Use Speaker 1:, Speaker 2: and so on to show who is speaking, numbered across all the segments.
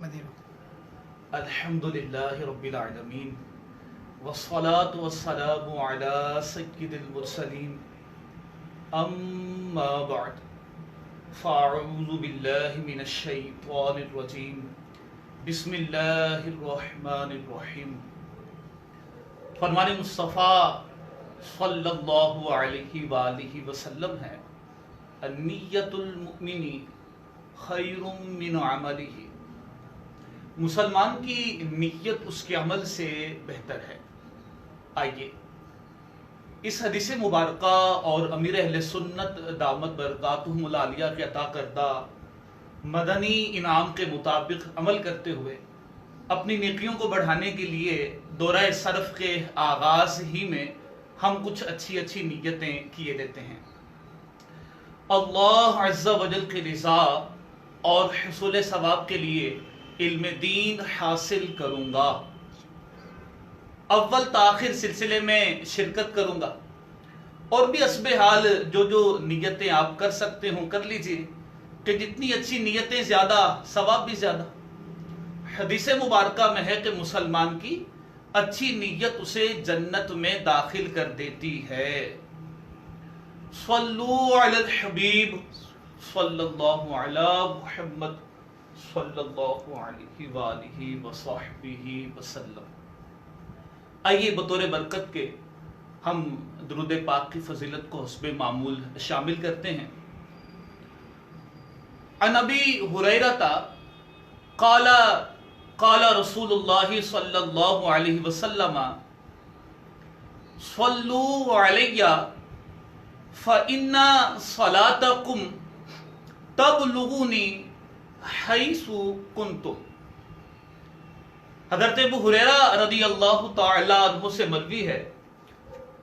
Speaker 1: مدینہ۔ الحمدللہ رب العالمین والصلاة والسلام علی سید المرسلین اما بعد فاعوذ باللہ من الشیطان الرجیم بسم اللہ الرحمن الرحیم۔ فرمان مصطفیٰ صلی اللہ علیہ وآلہ وسلم ہے النیت المؤمن خیر من عملہ، مسلمان کی نیت اس کے عمل سے بہتر ہے۔ آئیے اس حدیث مبارکہ اور امیر اہل سنت دامت برکاتہم العالیہ کے عطا کردہ مدنی انعام کے مطابق عمل کرتے ہوئے اپنی نیکیوں کو بڑھانے کے لیے دورہ صرف کے آغاز ہی میں ہم کچھ اچھی اچھی نیتیں کیے دیتے ہیں۔ اللہ عز و جل کی رضا اور حصول ثواب کے لیے علم دین حاصل کروں گا، اول تاخیر سلسلے میں شرکت کروں گا، اور بھی حسب حال جو نیتیں آپ کر سکتے ہوں کر لیجئے، کہ جتنی اچھی نیتیں زیادہ ثواب بھی زیادہ۔ حدیث مبارکہ میں ہے کہ مسلمان کی اچھی نیت اسے جنت میں داخل کر دیتی ہے۔ صلو علی الحبیب صلی اللہ علی محمد صلی اللہ علیہ وآلہ وصحبہ وسلم۔ آئیے بطور برکت کے ہم درود پاک کی فضیلت کو حسب معمول شامل کرتے ہیں۔ عن ابی ہریرہ قال قال رسول اللہ صلی اللہ علیہ وسلم صلوا علی فإن صلاتکم تبلغنی حیث کنتم۔ حضرت ابو ہریرہ رضی اللہ تعالی عنہ سے مروی ہے،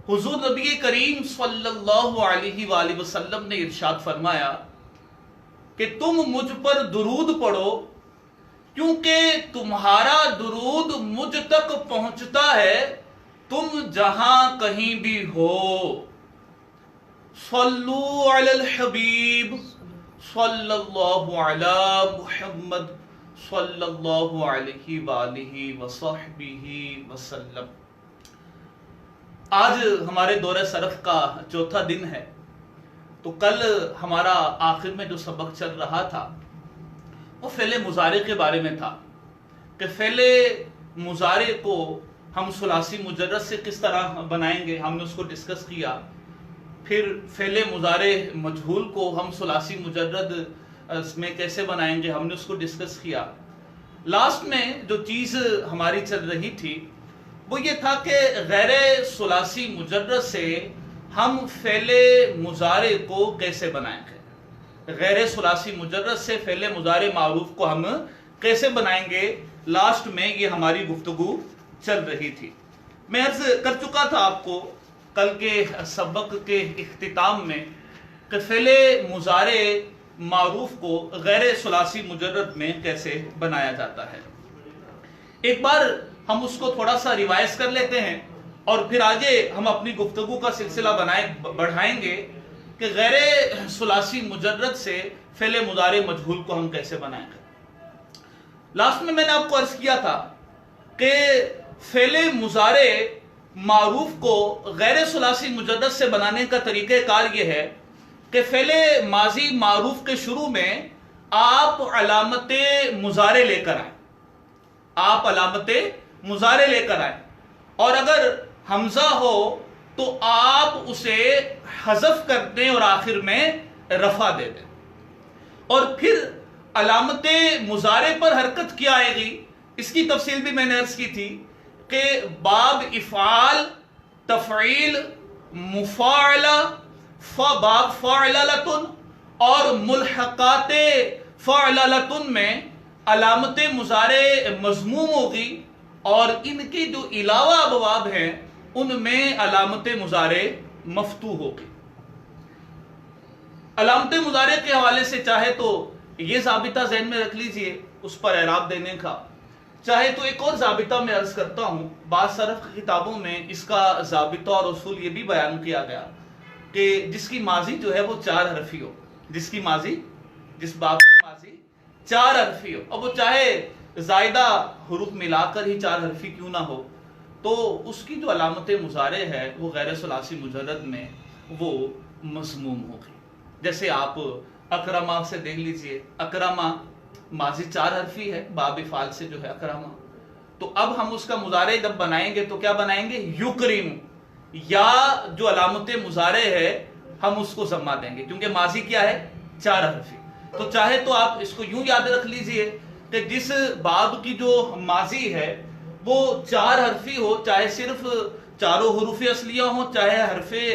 Speaker 1: حضور نبی کریم صلی اللہ علیہ وآلہ وسلم نے ارشاد فرمایا کہ تم مجھ پر درود پڑھو کیونکہ تمہارا درود مجھ تک پہنچتا ہے تم جہاں کہیں بھی ہو۔ صلو علی الحبیب صلی اللہ علی محمد صلی اللہ علیہ وآلہ وصحبہ وسلم۔ آج ہمارے دورہ صرف کا چوتھا دن ہے، تو کل ہمارا آخر میں جو سبق چل رہا تھا وہ فعل مضارع کے بارے میں تھا کہ فعل مضارع کو ہم ثلاثی مجرد سے کس طرح بنائیں گے، ہم نے اس کو ڈسکس کیا۔ پھر فعل مضارع مجہول کو ہم ثلاثی مجرد میں کیسے بنائیں گے، ہم نے اس کو ڈسکس کیا۔ لاسٹ میں جو چیز ہماری چل رہی تھی وہ یہ تھا کہ غیر ثلاثی مجرد سے ہم فعل مضارع کو کیسے بنائیں گے، غیر ثلاثی مجرد سے فعل مضارع معروف کو ہم کیسے بنائیں گے۔ لاسٹ میں یہ ہماری گفتگو چل رہی تھی۔ میں عرض کر چکا تھا آپ کو کل کے سبق کے اختتام میں کہ فعل مضارع معروف کو غیر ثلاثی مجرد میں کیسے بنایا جاتا ہے۔ ایک بار ہم اس کو تھوڑا سا ریوائز کر لیتے ہیں اور پھر آگے ہم اپنی گفتگو کا سلسلہ بڑھائیں گے کہ غیر ثلاثی مجرد سے فعل مضارع مجہول کو ہم کیسے بنائیں گے۔ لاسٹ میں نے آپ کو عرض کیا تھا کہ فعل مضارع معروف کو غیر ثلاثی مجرد سے بنانے کا طریقہ کار یہ ہے کہ فعل ماضی معروف کے شروع میں آپ علامت مضارع لے کر آئیں، آپ علامت مضارع لے کر آئیں، اور اگر حمزہ ہو تو آپ اسے حذف کر دیں اور آخر میں رفع دے دیں، اور پھر علامت مضارع پر حرکت کیا آئے گی اس کی تفصیل بھی میں نے عرض کی تھی کہ باب افعال، تفعیل، مفاعلہ، باب فاعللۃ اور ملحقات فاعللۃ میں علامت مضارع مضموم ہوگی، اور ان کے جو علاوہ ابواب ہیں ان میں علامت مضارع مفتوح ہوگی۔ علامت مضارع کے حوالے سے چاہے تو یہ ضابطہ ذہن میں رکھ لیجئے اس پر اعراب دینے کا، چاہے تو ایک اور ضابطہ میں عرض کرتا ہوں۔ بعض صرف کی کتابوں میں اس کا ضابطہ اور اصول یہ بھی بیان کیا گیا کہ جس کی ماضی جو ہے وہ 4 حرفی ہو، جس کی ماضی، جس باب کی ماضی 4 حرفی ہو، اور وہ چاہے زائدہ حروف ملا کر ہی چار حرفی کیوں نہ ہو، تو اس کی جو علامت مضارع ہے وہ غیر ثلاثی مجرد میں وہ مضموم ہوگی۔ جیسے آپ اکرما سے دیکھ لیجئے، اکرما ماضی چار حرفی ہے، باب فعل سے جو ہے اکرما، تو اب ہم اس کا مضارع جب بنائیں گے تو کیا بنائیں گے؟ یکرم، یا جو علامت مضارع ہے ہم اس کو ضمہ دیں گے کیونکہ ماضی کیا ہے؟ چار حرفی۔ تو چاہے تو آپ اس کو یوں یاد رکھ لیجئے کہ جس باب کی جو ماضی ہے وہ چار حرفی ہو، چاہے صرف چاروں حروف اصلیہ ہوں، چاہے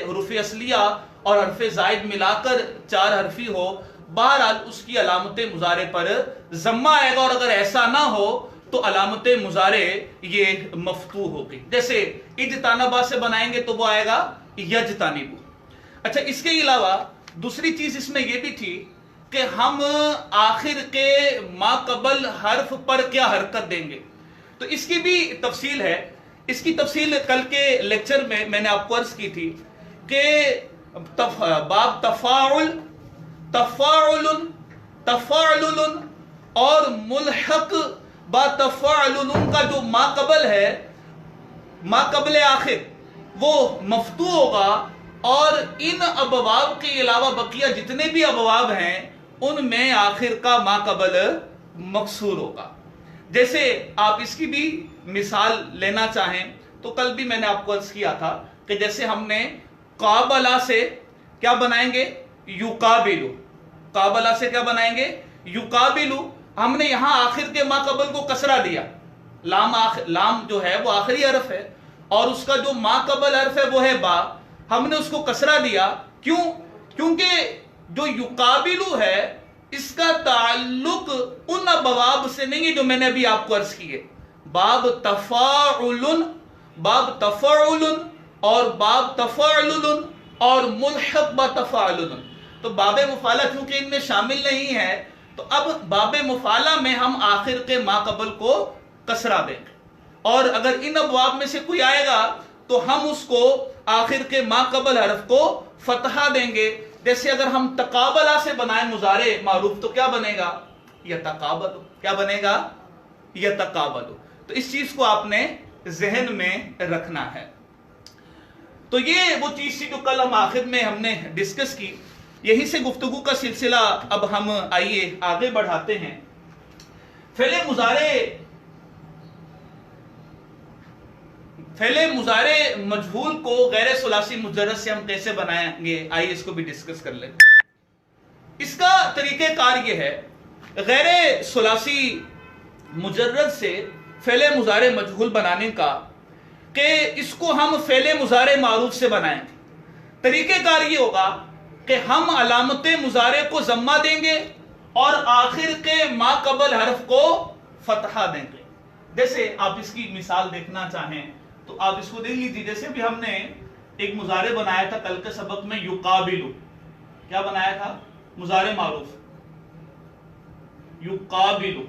Speaker 1: حروف اصلیہ اور حرف زائد ملا کر چار حرفی ہو، بہرحال اس کی علامت مضارع پر ضمہ آئے گا، اور اگر ایسا نہ ہو تو علامت مضارع یہ مفتوح ہوگی۔ جیسے اجتنبا سے بنائیں گے تو وہ آئے گا یجتنبو۔ اچھا، اس کے علاوہ دوسری چیز اس میں یہ بھی تھی کہ ہم آخر کے ما قبل حرف پر کیا حرکت دیں گے، تو اس کی بھی تفصیل ہے۔ اس کی تفصیل کل کے لیکچر میں نے آپ کو عرض کی تھی کہ باب تفاعل، تفاعل، تفاعل اور ملحق با تفاعل کا جو ما قبل ہے، ما قبل آخر وہ مفتوح ہوگا، اور ان ابواب کے علاوہ بقیہ جتنے بھی ابواب ہیں ان میں آخر کا ما قبل مکسور ہوگا۔ جیسے آپ اس کی بھی مثال لینا چاہیں تو کل بھی میں نے آپ کو عرض کیا تھا کہ جیسے ہم نے قابلہ سے کیا بنائیں گے؟ یقابلو، قابلہ سے کیا بنائیں گے؟ یقابلو، ہم نے یہاں آخر کے ما قبل کو کسرہ دیا، لام جو ہے وہ آخری حرف ہے اور اس کا جو ما قبل حرف ہے وہ ہے با، ہم نے اس کو کسرہ دیا، کیوں؟ کیونکہ جو یقابلو ہے اس کا تعلق ان ابواب سے نہیں ہے جو میں نے ابھی آپ کو عرض کیے، باب تفاعل، باب تفاعل اور باب تفاعل اور ملحق با تفاعل، تو باب مفعلہ چونکہ ان میں شامل نہیں ہے تو اب باب مفعلہ میں ہم آخر کے ما قبل کو کسرہ دیں گے، اور اگر ان ابواب میں سے کوئی آئے گا تو ہم اس کو آخر کے ما قبل حرف کو فتحہ دیں گے۔ جیسے اگر ہم تقابلہ سے بنائیں مضارع معروف تو کیا بنے گا؟ یتقابلو، کیا بنے گا؟ یتقابلو۔ تو اس چیز کو آپ نے ذہن میں رکھنا ہے۔ تو یہ وہ چیز تھی جو کل ہم آخر میں ہم نے ڈسکس کی، یہی سے گفتگو کا سلسلہ اب ہم آئیے آگے بڑھاتے ہیں۔ فعل مضارع مجہول کو غیر ثلاثی مجرد سے ہم کیسے بنائیں گے، آئیے اس کو بھی ڈسکس کر لیں۔ اس کا طریقہ کار یہ ہے، غیر ثلاثی مجرد سے فعل مضارع مجہول بنانے کا، کہ اس کو ہم فعل مضارع معروف سے بنائیں گے۔ طریقہ کار یہ ہوگا کہ ہم علامت مضارع کو ضمہ دیں گے اور آخر کے ما قبل حرف کو فتحہ دیں گے۔ جیسے آپ اس کی مثال دیکھنا چاہیں تو آپ اس کو دیکھ لیجیے، جیسے بھی ہم نے ایک مضارع بنایا تھا کل کے سبق میں، یقابلو، کیا بنایا تھا؟ مضارع معروف، یقابلو۔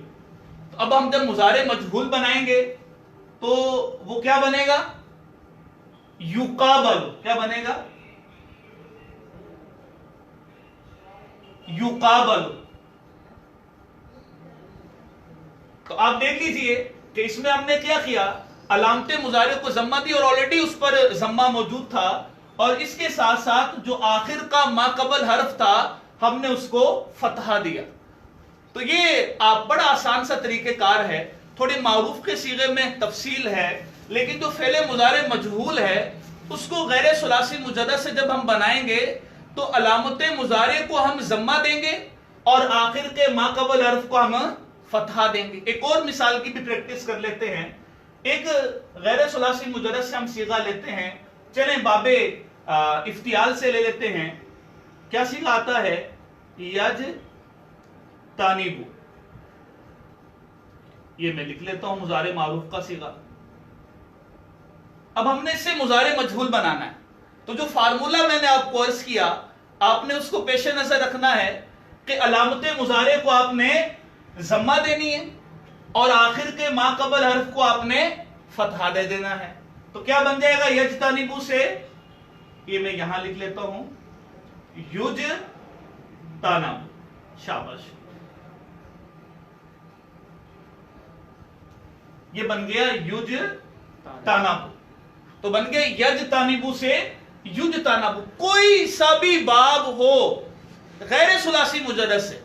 Speaker 1: تو اب ہم جب مضارع مجہول بنائیں گے تو وہ کیا بنے گا؟ یقابلو، کیا بنے گا؟ یقابلو۔ تو آپ دیکھ لیجئے کہ اس میں ہم نے کیا کیا، علامت مضارع کو ضمہ دی اور آلریڈی اس پر ضمہ موجود تھا، اور اس کے ساتھ ساتھ جو آخر کا ما قبل حرف تھا ہم نے اس کو فتحہ دیا۔ تو یہ آپ بڑا آسان سا طریقہ کار ہے، تھوڑی معروف کے صیغے میں تفصیل ہے، لیکن جو فعل مضارع مجہول ہے اس کو غیر ثلاثی مجرد سے جب ہم بنائیں گے تو علامت مضارع کو ہم ضمہ دیں گے اور آخر کے ما قبل حرف کو ہم فتحہ دیں گے۔ ایک اور مثال کی بھی پریکٹس کر لیتے ہیں، ایک غیر ثلاثی مجرد سے ہم صیغہ لیتے ہیں، چلیں باب افتعال سے لے لیتے ہیں۔ کیا صیغہ آتا ہے؟ یج تانیبو، یہ میں لکھ لیتا ہوں مضارع معروف کا صیغہ۔ اب ہم نے اس سے مضارع مجہول بنانا ہے، تو جو فارمولہ میں نے آپ کو عرض کیا آپ نے اس کو پیش نظر رکھنا ہے کہ علامت مضارع کو آپ نے ضمہ دینی ہے اور آخر کے ما قبل حرف کو آپ نے فتحہ دے دینا ہے۔ تو کیا بن جائے گا یجتنبو سے؟ یہ میں یہاں لکھ لیتا ہوں، یجتنب، شاباش۔ یہ بن گیا یج تانبو. تو بن گیا یج تانبو سے یج تانبو. کوئی سا بھی باب ہو غیر ثلاثی مجرد سے.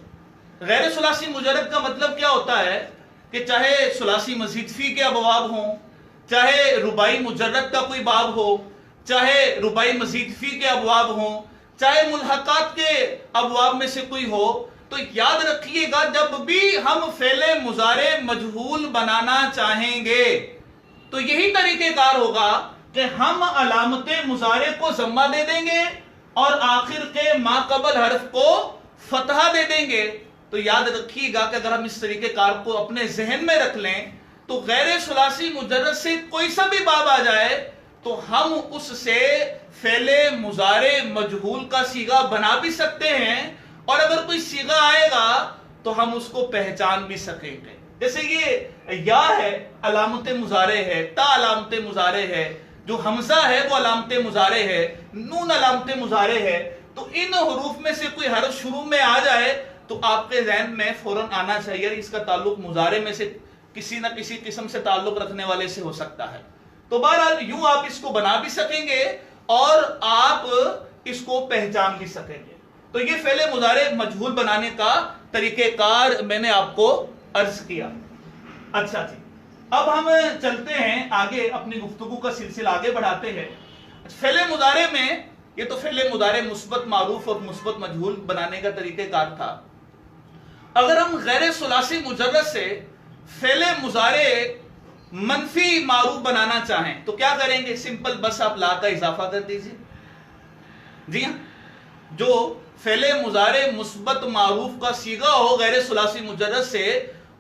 Speaker 1: غیر ثلاثی مجرد کا مطلب کیا ہوتا ہے کہ چاہے ثلاثی مزید فی کے ابواب ہوں, چاہے رباعی مجرد کا کوئی باب ہو, چاہے رباعی مزید فی کے ابواب ہوں, چاہے ملحقات کے ابواب میں سے کوئی ہو, تو یاد رکھیے گا جب بھی ہم فعل مضارع مجہول بنانا چاہیں گے تو یہی طریقہ کار ہوگا کہ ہم علامت مضارع کو ضمہ دے دیں گے اور آخر کے ما قبل حرف کو فتحہ دے دیں گے. تو یاد رکھیے گا کہ اگر ہم اس طریقہ کار کو اپنے ذہن میں رکھ لیں تو غیر ثلاثی مجرد سے کوئی سا بھی باب آ جائے تو ہم اس سے فعل مضارع مجہول کا صیغہ بنا بھی سکتے ہیں, اور اگر کوئی صیغہ آئے گا تو ہم اس کو پہچان بھی سکیں گے. جیسے یہ یا ہے علامت مضارع ہے, تا علامت مضارع ہے, جو حمزہ ہے وہ علامت مضارع ہے, نون علامت مضارع ہے. تو ان حروف میں سے کوئی حرف شروع میں آ جائے تو آپ کے ذہن میں فوراً آنا چاہیے اس کا تعلق مضارع میں سے کسی نہ کسی قسم سے تعلق رکھنے والے سے ہو سکتا ہے. تو بہرحال یوں آپ اس کو بنا بھی سکیں گے اور آپ اس کو پہچان بھی سکیں گے. تو یہ فعل مضارع مجہول بنانے کا طریقہ کار میں نے آپ کو عرض کیا. اچھا جی, اب ہم چلتے ہیں آگے, اپنی گفتگو کا سلسلہ آگے بڑھاتے ہیں. فعل مضارع میں یہ تو فعل مضارع مثبت معروف اور مثبت مجہول بنانے کا طریقہ کار تھا. اگر ہم غیر ثلاثی مجرد سے فعل مضارع منفی معروف بنانا چاہیں تو کیا کریں گے؟ سمپل, بس آپ لا کا اضافہ کر دیجئے. جی ہاں, جو فعل مضارع مثبت معروف کا صیغہ ہو غیر ثلاثی مجرد سے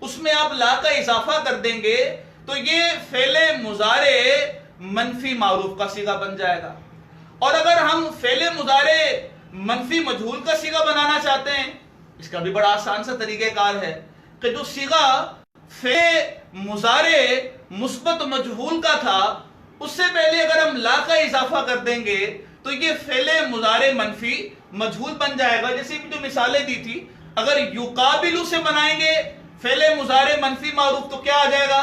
Speaker 1: اس میں آپ لا کا اضافہ کر دیں گے تو یہ فعل مضارع منفی معروف کا صیغہ بن جائے گا. اور اگر ہم فعل مضارع منفی مجہول کا صیغہ بنانا چاہتے ہیں, اس کا بھی بڑا آسان سا طریقہ کار ہے کہ جو صیغہ فعل مضارع مثبت مجہول کا تھا اس سے پہلے اگر ہم لا کا اضافہ کر دیں گے تو یہ فعل مضارع منفی مجہول بن جائے گا. جیسے جو مثالیں دی تھی, اگر یقابلو سے بنائیں گے فعل مضارع منفی معروف تو کیا آ جائے گا؟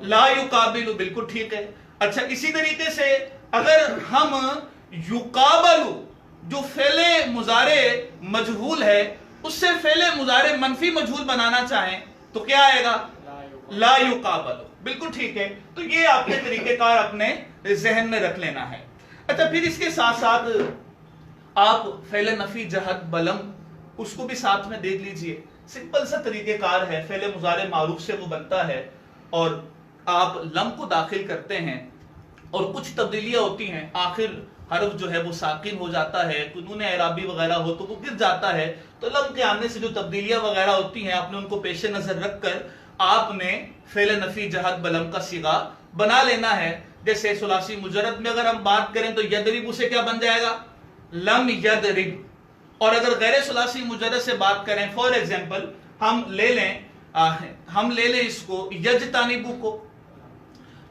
Speaker 1: لا یقابلو. بالکل ٹھیک ہے. اچھا, اسی طریقے سے اگر ہم یقابلو جو فعل مضارع مجہول ہے اس سے فعل مضارع منفی مجہول بنانا چاہیں تو کیا آئے گا؟ لا یقابلو. بالکل ٹھیک ہے. تو یہ آپ کے طریقہ کار اپنے ذہن میں رکھ لینا ہے. اچھا, پھر اس کے ساتھ ساتھ آپ فعل نفی جہت بلم اس کو بھی ساتھ میں دیکھ لیجئے. سمپل سا طریقہ کار ہے, فعل مضارع معروف سے وہ بنتا ہے اور آپ لم کو داخل کرتے ہیں اور کچھ تبدیلیاں ہوتی ہیں. آخر حرف جو ہے وہ ساکن ہو جاتا ہے, نون اعرابی وغیرہ ہو تو وہ گر جاتا ہے. تو لم کے آنے سے جو تبدیلیاں وغیرہ ہوتی ہیں آپ نے ان کو پیش نظر رکھ کر آپ نے فعل نفی جہت بلم کا صیغہ بنا لینا ہے. جیسے ثلاثی مجرد میں اگر ہم بات کریں تو یدرب سے کیا بن جائے گا؟ لم یدرب. اور اگر غیر ثلاثی مجرد سے بات کریں, فار ایگزامپل ہم لے لیں اس کو یجتنبو کو,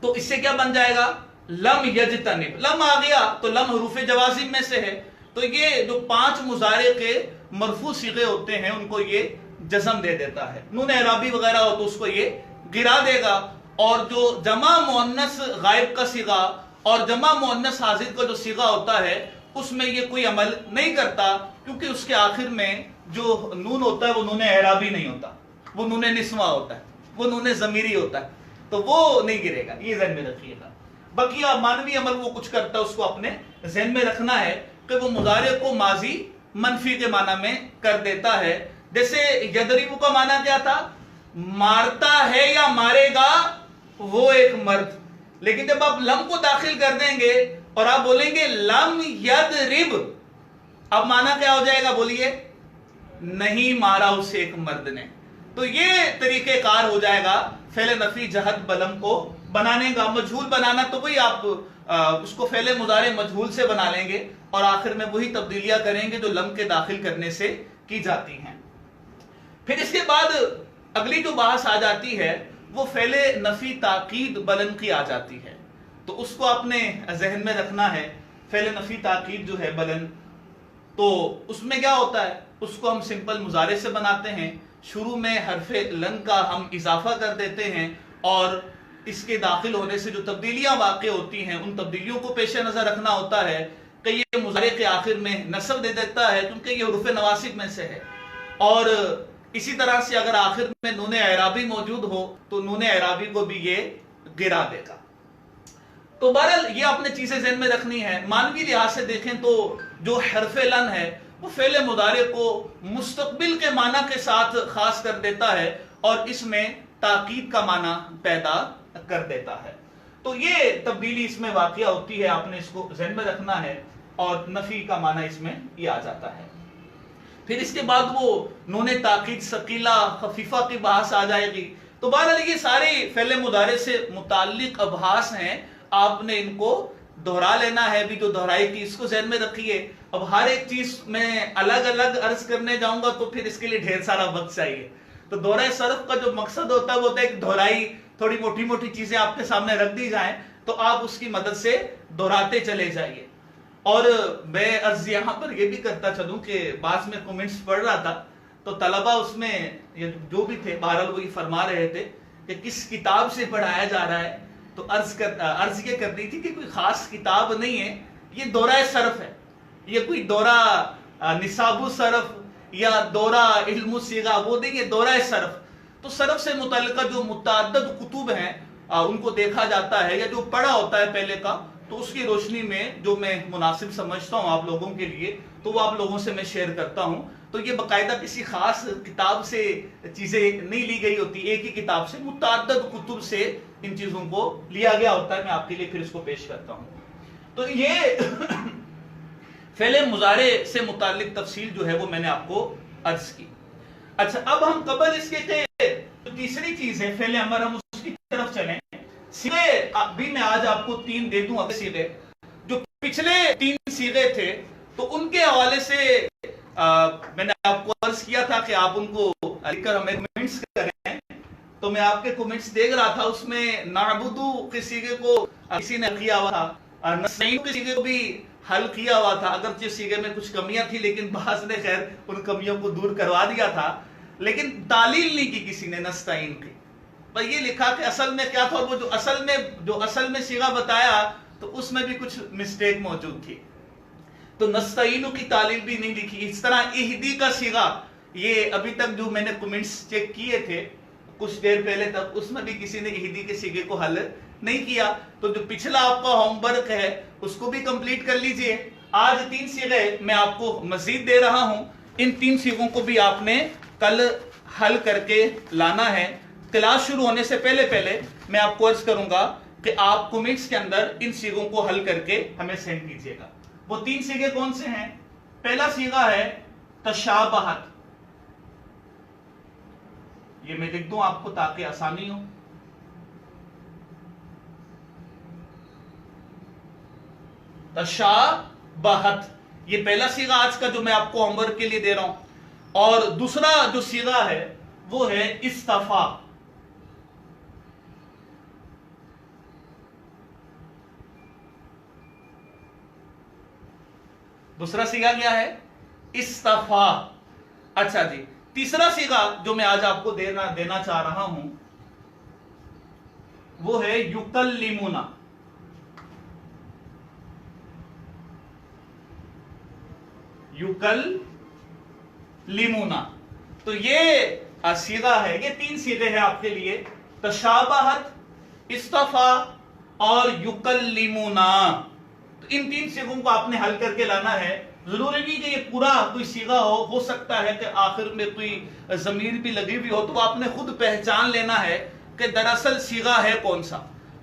Speaker 1: تو اس سے کیا بن جائے گا؟ لم یجتنب. لم آ گیا تو لم حروف جوازم میں سے ہے, تو یہ جو 5 مضارع کے مرفوع صیغے ہوتے ہیں ان کو یہ جزم دے دیتا ہے. نون اعرابی وغیرہ ہو تو اس کو یہ گرا دے گا. اور جو جمع مؤنث غائب کا صیغہ اور جمع مؤنث حاضر کا جو صیغہ ہوتا ہے اس میں یہ کوئی عمل نہیں کرتا, کیونکہ اس کے آخر میں جو نون ہوتا ہے وہ نون اعرابی نہیں ہوتا, وہ نون نسواں ہوتا ہے, وہ نون ضمیری ہوتا ہے, تو وہ نہیں گرے گا. یہ ذہن میں رکھیے گا. باقی مانوی عمل وہ کچھ کرتا ہے اس کو اپنے ذہن میں رکھنا ہے کہ وہ مضارع کو ماضی منفی کے معنی میں کر دیتا ہے. جیسے یدربو کا معنی کیا تھا؟ مارتا ہے یا مارے گا وہ ایک مرد. لیکن جب آپ لم کو داخل کر دیں گے اور آپ بولیں گے لم یدرب, اب معنی کیا ہو جائے گا؟ بولیے, نہیں مارا اسے ایک مرد نے. تو یہ طریقہ کار ہو جائے گا فعل نفی جہت بلم کو بنانے کا. مجہول بنانا تو وہی آپ اس کو فعل مضارع مجہول سے بنا لیں گے اور آخر میں وہی تبدیلیاں کریں گے جو لم کے داخل کرنے سے کی جاتی ہیں. پھر اس کے بعد اگلی جو بحث آ جاتی ہے وہ فعل نفی تاکید بلن کی آ جاتی ہے. تو اس کو آپ نے ذہن میں رکھنا ہے. فعل نفی تاکید جو ہے بلن, تو اس میں کیا ہوتا ہے؟ اس کو ہم سمپل مضارع سے بناتے ہیں. شروع میں حرف لن کا ہم اضافہ کر دیتے ہیں اور اس کے داخل ہونے سے جو تبدیلیاں واقع ہوتی ہیں ان تبدیلیوں کو پیش نظر رکھنا ہوتا ہے کہ یہ مضارع کے آخر میں نصب دے دیتا ہے کیونکہ یہ حروف نواسب میں سے ہے، اور اسی طرح سے اگر آخر میں نون اعرابی موجود ہو تو نون اعرابی کو بھی یہ گرا دے گا۔ تو بہرحال یہ اپنے چیزیں ذہن میں رکھنی ہے۔ مانوی لحاظ سے دیکھیں تو جو حرف لن ہے وہ فعل مضارع کو مستقبل کے معنی کے ساتھ خاص کر دیتا ہے اور اس میں تاکید کا معنی پیدا کر دیتا ہے۔ تو یہ تبدیلی اس میں واقع ہوتی ہے، آپ نے اس کو ذہن میں رکھنا ہے، اور نفی کا معنی اس میں یہ آ جاتا ہے۔ پھر اس کے بعد وہ نون تاکید ثقیلہ خفیفہ کی بحث آ جائے گی۔ تو بہرحال یہ سارے فعل مضارع سے متعلق ابحاث ہیں، آپ نے ان کو دہرا لینا ہے بھی، جو دہرائی کی اس کو ذہن میں رکھیے۔ اب ہر ایک چیز میں الگ الگ عرض کرنے جاؤں گا تو پھر اس کے لیے ڈھیر سارا وقت چاہیے۔ تو دورہ صرف کا جو مقصد ہوتا ہے وہ ہوتا ہے ایک دہرائی، تھوڑی موٹی موٹی چیزیں آپ کے سامنے رکھ دی جائیں تو آپ اس کی مدد سے دہراتے چلے جائیے۔ اور میں عرض یہاں پر یہ بھی کرتا چلوں کہ بعض میں کومنٹس پڑھ رہا تھا تو طلبہ اس میں جو بھی تھے بہرحال وہی فرما رہے تھے کہ کس کتاب سے پڑھایا جا رہا ہے، تو عرض یہ کرنی تھی کہ کوئی خاص کتاب نہیں ہے، یہ دورہ صرف ہے، یہ کوئی دورہ نصاب الصرف یا دورہ علم الصیغہ وہ نہیں، یہ دورہ صرف۔ تو صرف سے متعلقہ جو متعدد کتب ہیں ان کو دیکھا جاتا ہے یا جو پڑھا ہوتا ہے پہلے کا، تو اس کی روشنی میں جو میں مناسب سمجھتا ہوں آپ لوگوں کے لیے تو وہ آپ لوگوں سے میں شیئر کرتا ہوں۔ تو یہ باقاعدہ کسی خاص کتاب سے چیزیں نہیں لی گئی ہوتی، ایک ہی کتاب سے متعدد کتب سے ان چیزوں کو لیا گیا ہوتا ہے۔ میں آپ کے لیے پھر اس کو پیش کرتا ہوں۔ تو یہ فعل مضارع سے متعلق تفصیل جو ہے وہ میں نے آپ کو عرض کی۔ اچھا، اب ہم قبل اس کے تیسری چیز ہے فعل امر، ہم اس کی طرف چلیں۔ سیغے بھی میں آج آپ کو 3 دے دوں، اگر سیغے جو پچھلے 3 سیغے تھے تو ان کے حوالے سے میں نے آپ کو عرض کیا تھا کہ آپ ان کو لکھ کر ہمیں کمنٹس کریں۔ تو میں آپ کے کمنٹس دیکھ رہا تھا، اس میں نعبدو کے سیغے کو کسی نے کیا ہوا تھا، نستعین کے سیغے کو بھی حل کیا ہوا تھا، اگرچہ سیغے میں کچھ کمیاں تھی لیکن بعض نے خیر ان کمیوں کو دور کروا دیا تھا، لیکن تعلیل نہیں کی کسی نے نستعین کی۔ بس یہ لکھا کہ اصل میں کیا تھا، اور وہ جو اصل میں سیغہ بتایا تو اس میں بھی کچھ مسٹیک موجود تھی، تو نستعین کی تعلیل بھی نہیں لکھی۔ اس طرح اہدی کا سیغہ، یہ ابھی تک جو میں نے کمنٹس چیک کیے تھے کچھ دیر پہلے تک، اس میں بھی کسی نے اہدی کے سیغے کو حل نہیں کیا۔ تو جو پچھلا آپ کا ہوم ورک ہے اس کو بھی کمپلیٹ کر لیجئے۔ آج 3 سیغے میں آپ کو مزید دے رہا ہوں، ان 3 سیغوں کو بھی آپ نے کل حل کر کے لانا ہے۔ کلاس شروع ہونے سے پہلے میں آپ کو عرض کروں گا کہ آپ کمنٹس کے اندر ان سیغوں کو حل کر کے ہمیں سینڈ کیجئے گا۔ وہ 3 سیغے کون سے ہیں؟ پہلا سیغہ ہے تشابہت، یہ میں لکھ دوں آپ کو تاکہ آسانی ہو۔ تشابہت، یہ پہلا سیغہ آج کا جو میں آپ کو ہوم ورک کے لیے دے رہا ہوں۔ اور دوسرا جو سیغہ ہے وہ ہے استفا۔ دوسرا سیغہ کیا ہے؟ استفا۔ اچھا جی، تیسرا سیغہ جو میں آج آپ کو دینا چاہ رہا ہوں وہ ہے یکلمونا۔ یکلمونا، تو یہ سیغہ ہے، یہ 3 سیغے ہیں آپ کے لیے، تشابہت، استفا اور یکلمونا۔ تو ان 3 سیغوں کو آپ نے حل کر کے لانا ہے۔ ضروری نہیں کہ یہ پورا کوئی سیغہ ہو سکتا ہے کہ آخر میں کوئی ضمیر بھی لگی ہوئی ہو، تو آپ نے خود پہچان لینا ہے کہ دراصل سیغہ ہے کون سا۔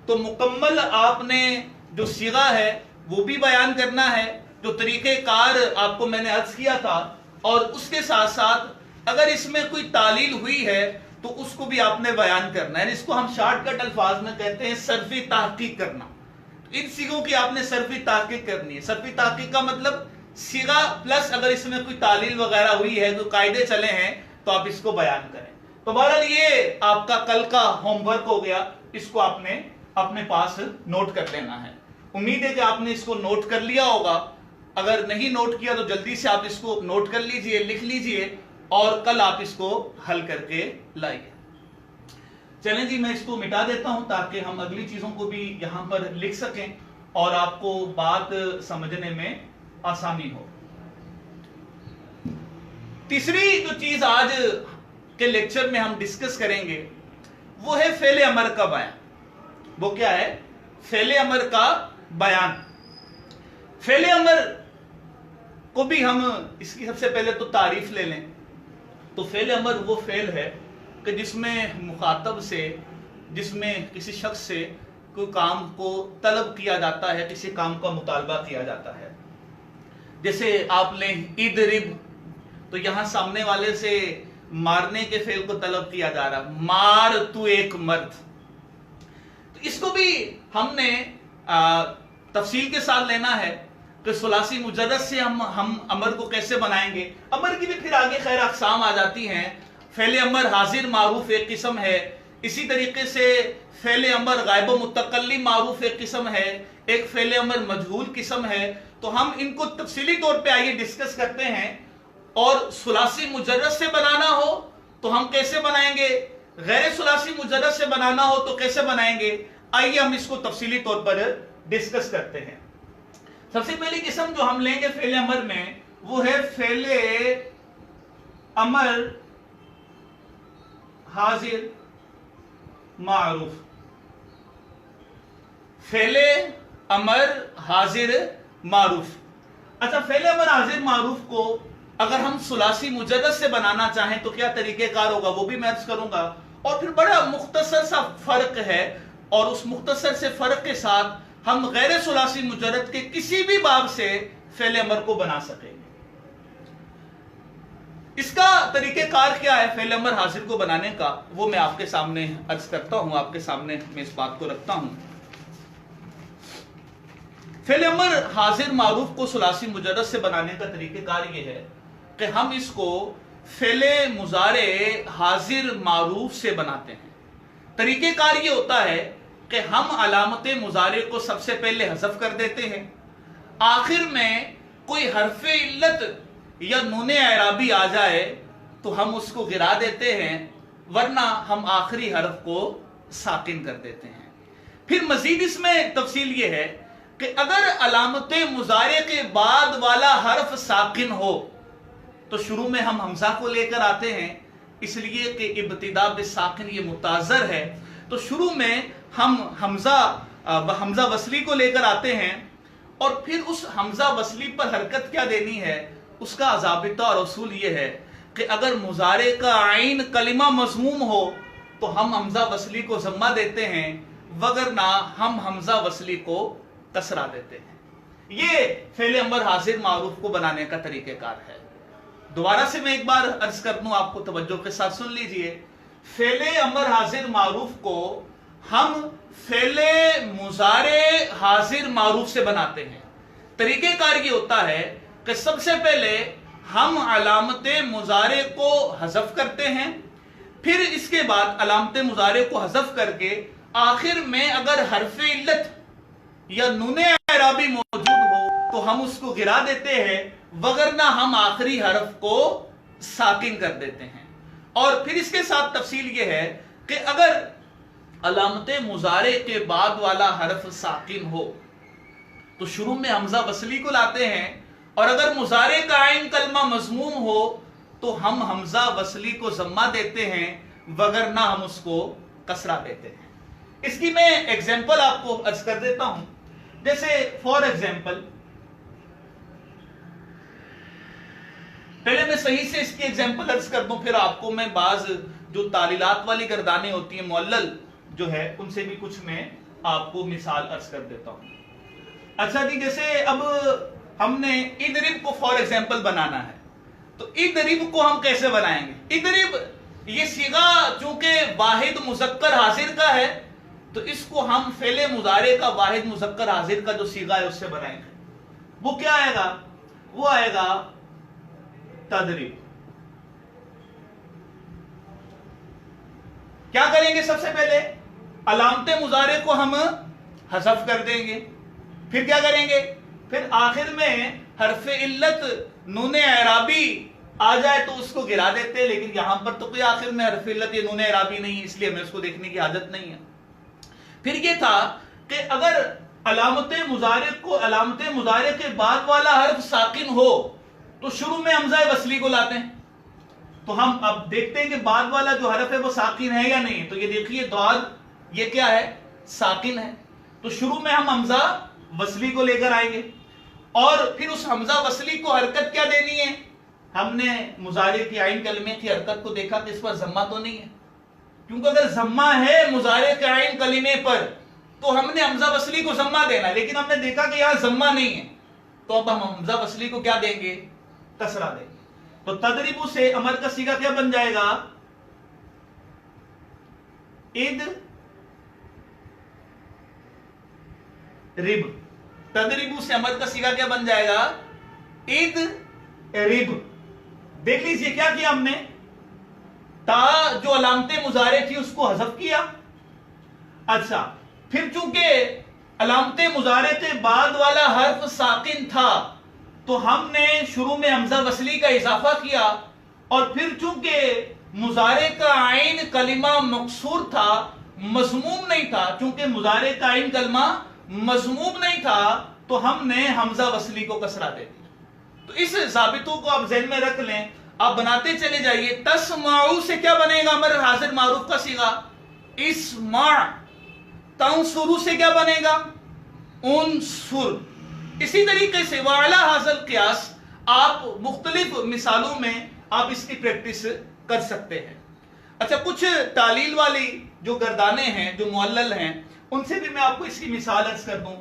Speaker 1: تو مکمل آپ نے جو سیغہ ہے وہ بھی بیان کرنا ہے، جو طریقہ کار آپ کو میں نے عرض کیا تھا، اور اس کے ساتھ ساتھ اگر اس میں کوئی تعلیل ہوئی ہے تو اس کو بھی آپ نے بیان کرنا ہے۔ اس کو ہم شارٹ کٹ الفاظ میں کہتے ہیں صرفی تحقیق کرنا۔ ان سیغوں کی آپ نے صرفی تحقیق کرنی ہے۔ صرفی تحقیق کا مطلب سیغہ پلس اگر اس میں کوئی تعلیل وغیرہ ہوئی ہے، کوئی قاعدے چلے ہیں تو آپ اس کو بیان کریں۔ تو بہرحال یہ آپ کا کل کا ہوم ورک ہو گیا، اس کو آپ نے اپنے پاس نوٹ کر لینا ہے۔ امید ہے کہ آپ نے اس کو نوٹ کر لیا ہوگا، اگر نہیں نوٹ کیا تو جلدی سے آپ اس کو نوٹ کر لیجئے، لکھ لیجئے، اور کل آپ اس کو حل کر کے لائیے۔ چلیں جی میں اس کو مٹا دیتا ہوں تاکہ ہم اگلی چیزوں کو بھی یہاں پر لکھ سکیں اور آپ کو بات سمجھنے میں آسانی ہو۔ تیسری جو چیز آج کے لیکچر میں ہم ڈسکس کریں گے وہ ہے فعل امر کا بیان۔ وہ کیا ہے؟ فعل امر کا بیان۔ فعل امر کو بھی ہم اس کی سب سے پہلے تو تعریف لے لیں تو فعل امر وہ فعل ہے کہ جس میں مخاطب سے، جس میں کسی شخص سے کوئی کام کو طلب کیا جاتا ہے، کسی کام کا مطالبہ کیا جاتا ہے۔ جیسے آپ لیں اضرب، تو یہاں سامنے والے سے مارنے کے فعل کو طلب کیا جا رہا، مار تو ایک مرد۔ تو اس کو بھی ہم نے تفصیل کے ساتھ لینا ہے کہ ثلاثی مجرد سے ہم امر کو کیسے بنائیں گے۔ امر کی بھی پھر آگے خیر اقسام آ جاتی ہیں۔ فعل امر حاضر معروف ایک قسم ہے، اسی طریقے سے فعل امر غائب و متکلم معروف ایک قسم ہے، ایک فعل امر مجہول قسم ہے۔ تو ہم ان کو تفصیلی طور پہ آئیے ڈسکس کرتے ہیں۔ اور ثلاثی مجرد سے بنانا ہو تو ہم کیسے بنائیں گے، غیر ثلاثی مجرد سے بنانا ہو تو کیسے بنائیں گے، آئیے ہم اس کو تفصیلی طور پر ڈسکس کرتے ہیں۔ سب سے پہلی قسم جو ہم لیں گے فعل امر میں وہ ہے فعل امر حاضر معروف۔ فعل امر حاضر معروف۔ اچھا، فعل امر حاضر معروف کو اگر ہم ثلاثی مجرد سے بنانا چاہیں تو کیا طریقہ کار ہوگا وہ بھی میں عرض کروں گا، اور پھر بڑا مختصر سا فرق ہے، اور اس مختصر سے فرق کے ساتھ ہم غیر ثلاثی مجرد کے کسی بھی باب سے فعل امر کو بنا سکیں گے۔ اس کا طریقہ کار کیا ہے فعل امر حاضر کو بنانے کا، وہ میں آپ کے سامنے عرض کرتا ہوں، آپ کے سامنے میں اس بات کو رکھتا ہوں۔ فعل امر حاضر معروف کو ثلاثی مجرد سے بنانے کا طریقہ کار یہ ہے کہ ہم اس کو فعل مضارع حاضر معروف سے بناتے ہیں۔ طریقہ کار یہ ہوتا ہے کہ ہم علامت مضارع کو سب سے پہلے حذف کر دیتے ہیں، آخر میں کوئی حرف علت یا نون اعرابی آ جائے تو ہم اس کو گرا دیتے ہیں، ورنہ ہم آخری حرف کو ساکن کر دیتے ہیں۔ پھر مزید اس میں تفصیل یہ ہے کہ اگر علامت مضارع کے بعد والا حرف ساکن ہو تو شروع میں ہم حمزہ کو لے کر آتے ہیں، اس لیے کہ ابتدا بالساکن یہ متعذر ہے، تو شروع میں ہم حمزہ وصلی کو لے کر آتے ہیں، اور پھر اس حمزہ وصلی پر حرکت کیا دینی ہے، اس کا ضابطہ اور اصول یہ ہے کہ اگر مضارع کا عین کلمہ مضموم ہو تو ہم حمزہ وصلی کو ضمہ دیتے ہیں، وگرنہ ہم حمزہ وصلی کو کسرہ دیتے ہیں۔ یہ فعل امر حاضر معروف کو بنانے کا طریقہ کار ہے۔ دوبارہ سے میں ایک بار عرض کر دوں، آپ کو توجہ کے ساتھ سن لیجئے۔ فعل امر حاضر معروف کو ہم فعل مضارع حاضر معروف سے بناتے ہیں۔ طریقہ کار یہ ہوتا ہے کہ سب سے پہلے ہم علامت مضارع کو حذف کرتے ہیں، پھر اس کے بعد علامت مضارع کو حذف کر کے آخر میں اگر حرف علت یا نون اعرابی موجود ہو تو ہم اس کو گرا دیتے ہیں، وگرنہ ہم آخری حرف کو ساکن کر دیتے ہیں۔ اور پھر اس کے ساتھ تفصیل یہ ہے کہ اگر علامت مضارع کے بعد والا حرف ساکن ہو تو شروع میں حمزہ وصلی کو لاتے ہیں، اور اگر مضارع کا عین کلمہ مضموم ہو تو ہم حمزہ وصلی کو ضمہ دیتے ہیں، وگرنہ ہم اس کو کسرہ دیتے ہیں۔ اس کی میں ایگزامپل آپ کو عرض کر دیتا ہوں۔ جیسے فار ایگزامپل، پہلے میں صحیح سے اس کی ایگزامپل عرض کر دوں، پھر آپ کو میں بعض جو تعلیلات والی گردانیں ہوتی ہیں معلل جو ہے ان سے بھی کچھ میں آپ کو مثال عرض کر دیتا ہوں۔ اچھا جی، جیسے اب ہم نے اضرب کو فار ایگزامپل بنانا ہے، تو اضرب کو ہم کیسے بنائیں گے؟ اضرب یہ صیغہ چونکہ واحد مذکر حاضر کا ہے تو اس کو ہم فعل مضارع کا واحد مذکر حاضر کا جو صیغہ ہے اس سے بنائیں گے۔ وہ کیا آئے گا؟ وہ آئے گا تضرب۔ کیا کریں گے؟ سب سے پہلے علامت مضارع کو ہم حذف کر دیں گے، پھر کیا کریں گے؟ پھر آخر میں حرف علت نون اعرابی آ جائے تو اس کو گرا دیتے، لیکن یہاں پر تو کوئی آخر میں حرف علت یا نون اعرابی نہیں ہے، اس لیے ہمیں اس کو دیکھنے کی حاجت نہیں ہے۔ پھر یہ تھا کہ اگر علامت مضارع کے بعد والا حرف ساکن ہو تو شروع میں حمزہ وصلی کو لاتے ہیں۔ تو ہم اب دیکھتے ہیں کہ بعد والا جو حرف ہے وہ ساکن ہے یا نہیں۔ تو یہ دیکھیے ضاد، یہ کیا ہے؟ ساکن ہے۔ تو شروع میں ہم حمزہ وصلی کو لے کر آئیں گے، اور پھر اس حمزہ وصلی کو حرکت کیا دینی ہے؟ ہم نے مضارع کی عین کلمے کی حرکت کو دیکھا کہ اس پر ضمہ تو نہیں ہے، کیونکہ اگر ضمہ ہے مضارع کے عین کلمے پر تو ہم نے حمزہ وصلی کو ضمہ دینا، لیکن ہم نے دیکھا کہ یہاں ضمہ نہیں ہے، تو اب ہم حمزہ وصلی کو کیا دیں گے؟ کسرہ دیں گے۔ تو تدریبو سے امر کا صیغہ کیا بن جائے گا؟ اِد رب۔ تدریبو سے امر کا صیغہ کیا بن جائے گا؟ اِد رب۔ دیکھ لیجئے کیا کیا ہم نے؟ تا جو علامت مضارع تھی اس کو حذف کیا۔ اچھا، پھر چونکہ علامت مضارع کے بعد والا حرف ساکن تھا تو ہم نے شروع میں حمزہ وصلی کا اضافہ کیا، اور پھر چونکہ مضارع کا عین کلمہ مکسور تھا، مضموم نہیں تھا، چونکہ مضارع کا عین کلمہ مضموم نہیں تھا تو ہم نے حمزہ وصلی کو کسرہ دے دیا۔ تو اس ضابطوں کو آپ ذہن میں رکھ لیں، آپ بناتے چلے جائیے۔ تسمعو سے کیا بنے گا امر حاضر معروف کا صیغہ؟ اسمع۔ تنصرو سے کیا بنے گا؟ انصر۔ اسی طریقے سے وعلی ھذا القیاس آپ مختلف مثالوں میں آپ اس کی پریکٹس کر سکتے ہیں۔ اچھا، کچھ تعلیل والی جو گردانے ہیں، جو معلل ہیں، ان سے بھی میں آپ کو اس کی مثال عرض کر دوں۔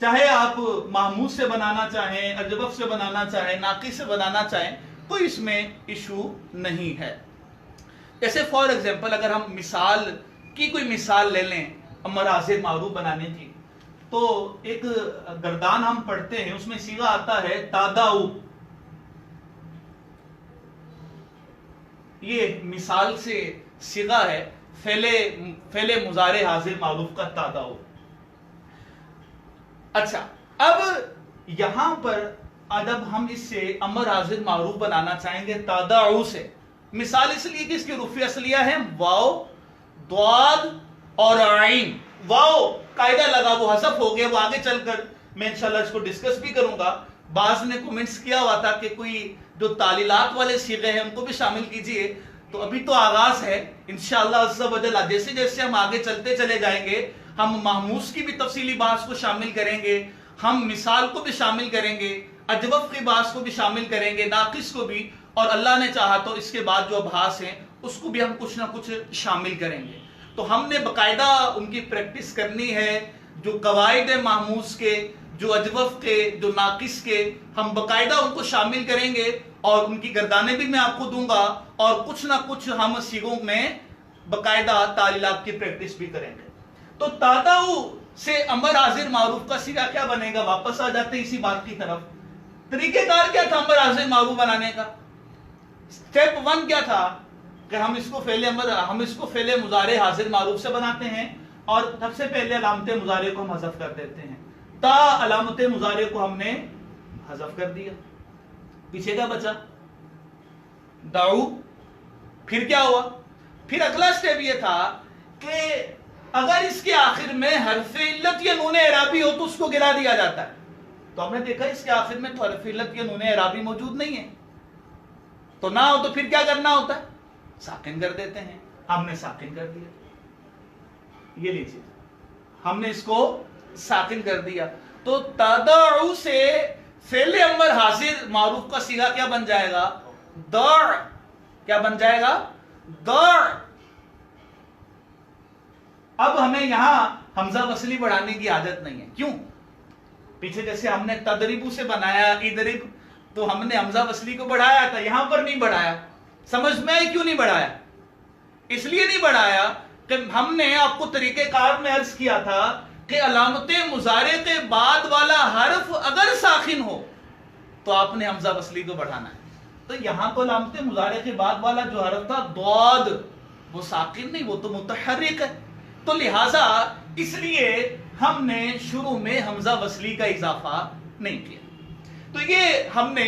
Speaker 1: چاہے آپ محمود سے بنانا چاہیں، اجوف سے بنانا چاہیں، ناقص سے بنانا چاہیں، کوئی اس میں ایشو نہیں ہے۔ جیسے فار ایگزامپل اگر ہم مثال کی کوئی مثال لے لیں امر حاضر معروف بنانے کی، تو ایک گردان ہم پڑھتے ہیں، اس میں صیغہ آتا ہے تاداؤ۔ یہ مثال سے صیغہ ہے فعل مضارع حاضر معروف کا تاداؤ۔ اچھا، اب یہاں پر ادب ہم اس سے امر حاضر معروف بنانا چاہیں گے تاداؤ سے۔ مثال اس لیے کہ اس کی رفع اصلیہ ہے واو، ضاد اور عین۔ واو قاعدہ لگا، وہ حذف ہو گیا، وہ آگے چل کر میں انشاءاللہ اس کو ڈسکس بھی کروں گا۔ بعض نے کومنٹس کیا ہوا تھا کہ کوئی جو تعلیلات والے صیغے ہیں ان کو بھی شامل کیجئے، تو ابھی تو آغاز ہے انشاءاللہ عز و جل۔ جیسے جیسے ہم آگے چلتے چلے جائیں گے ہم محموس کی بھی تفصیلی بحث کو شامل کریں گے، ہم مثال کو بھی شامل کریں گے، اجوف کی بحث کو بھی شامل کریں گے، ناقص کو بھی، اور اللہ نے چاہا تو اس کے بعد جو ابحاث ہیں اس کو بھی ہم کچھ نہ کچھ شامل کریں گے۔ تو ہم نے باقاعدہ ان کی پریکٹس کرنی ہے، جو قواعد محموس کے، جو اجوف کے، جو ناقص کے، ہم باقاعدہ ان کو شامل کریں گے، اور ان کی گردانے بھی میں آپ کو دوں گا، اور کچھ نہ کچھ ہم صیغوں میں باقاعدہ تعلیلات کی پریکٹس بھی کریں گے۔ تو تاداؤ سے امر حاضر معروف کا صیغہ کیا بنے گا؟ واپس آ جاتے ہیں اسی بات کی طرف۔ طریقہ کار کیا تھا امر حاضر معروف بنانے کا؟ سٹیپ 1 کیا تھا کہ ہم اس کو فعل مضارع حاضر معروف سے بناتے ہیں، اور سب سے پہلے علامت مضارع کو ہم حذف کر دیتے ہیں۔ تا علامت مضارع کو ہم نے حذف کر دیا، پیچھے کیا بچا؟ دعو۔ پھر کیا ہوا؟ پھر اگلا سٹیپ یہ تھا کہ اگر اس کے آخر میں حرف علت یا نون اعرابی ہو تو اس کو گرا دیا جاتا ہے۔ تو ہم نے دیکھا اس کے آخر میں تو حرف علت یا نون اعرابی موجود نہیں ہے، تو نہ ہو تو پھر کیا کرنا ہوتا ہے؟ ساکن کر دیتے ہیں۔ ہم نے ساکن کر دیا، یہ لیجیے ہم نے اس کو ساکن کر دیا۔ تو تاداؤ سے فعل امر حاضر معروف کا صیغہ کیا بن جائے گا؟ دع۔ کیا بن جائے گا؟ دع۔ اب ہمیں یہاں حمزہ وصلی بڑھانے کی عادت نہیں ہے۔ کیوں؟ پیچھے جیسے ہم نے تدریبو سے بنایا ادرب، تو ہم نے حمزہ وصلی کو بڑھایا تھا، یہاں پر نہیں بڑھایا۔ سمجھ میں آئی کیوں نہیں بڑھایا؟ اس لیے نہیں بڑھایا کہ ہم نے آپ کو طریقہ کار میں عرض کیا تھا کہ علامت مضارع کے بعد والا حرف اگر ساکن ہو تو آپ نے حمزہ وصلی کو بڑھانا ہے۔ تو یہاں تو علامت مضارع کے بعد والا جو حرف تھا ضاد، وہ ساکن نہیں، وہ تو متحرک ہے، تو لہٰذا اس لیے ہم نے شروع میں حمزہ وصلی کا اضافہ نہیں کیا۔ تو یہ ہم نے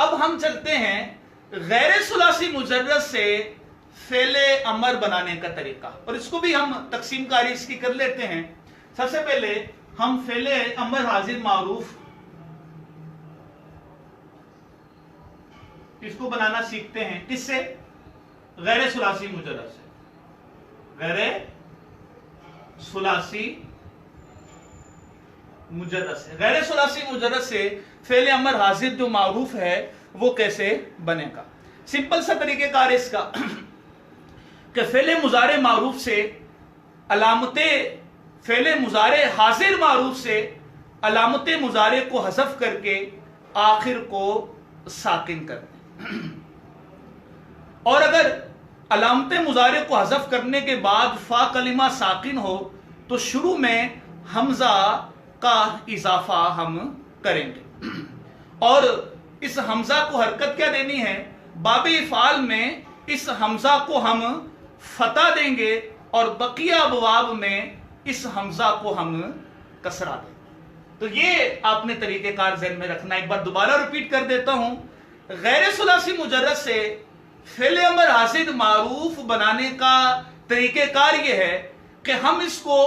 Speaker 1: اب ہم چلتے ہیں غیر ثلاثی مجرد سے فعل امر بنانے کا طریقہ، اور اس کو بھی ہم تقسیم کاری اس کی کر لیتے ہیں۔ سب سے پہلے ہم فعل امر حاضر معروف اس کو بنانا سیکھتے ہیں، کس سے؟ غیر ثلاثی مجرد سے۔ غیر ثلاثی مجرد سے، غیر ثلاثی مجرد سے فعل امر حاضر جو معروف ہے وہ کیسے بنے گا؟ سمپل سا طریقہ کار اس کا کہ فعل مضارع معروف سے علامت، فعل مضارع حاضر معروف سے علامت مضارع کو حذف کر کے آخر کو ساکن کر دیں، اور اگر علامت مضارع کو حذف کرنے کے بعد فا کلمہ ساکن ہو تو شروع میں حمزہ کا اضافہ ہم کریں گے، اور اس حمزہ کو حرکت کیا دینی ہے؟ باب افعال میں اس حمزہ کو ہم فتح دیں گے اور بقیہ ابواب میں اس حمزہ کو ہم کسرہ دیں گے۔ تو یہ آپ نے طریقہ کار ذہن میں رکھنا۔ ایک بار دوبارہ ریپیٹ کر دیتا ہوں، غیر ثلاثی مجرد سے فعل امر حاضر معروف بنانے کا طریقہ کار یہ ہے کہ ہم اس کو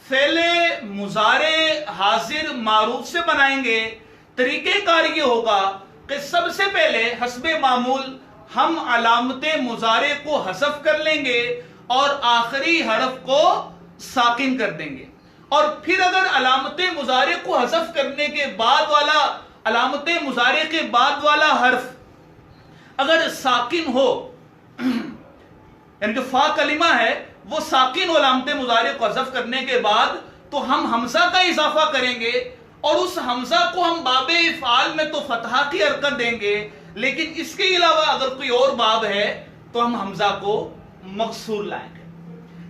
Speaker 1: فعل مضارع حاضر معروف سے بنائیں گے۔ طریقہ کار یہ ہوگا کہ سب سے پہلے حسب معمول ہم علامت مضارع کو حذف کر لیں گے اور آخری حرف کو ساکن کر دیں گے، اور پھر اگر علامت مضارع کو حذف کرنے کے بعد والا، علامت مضارع کے بعد والا حرف اگر ساکن ہو، یعنی جو فا کلمہ ہے وہ ساکن ہو علامت مضارع کو حذف کرنے کے بعد، تو ہم حمزہ کا اضافہ کریں گے، اور اس حمزہ کو ہم باب افعال میں تو فتحہ کی حرکت دیں گے، لیکن اس کے علاوہ اگر کوئی اور باب ہے تو ہم حمزہ کو مکسور لائیں گے۔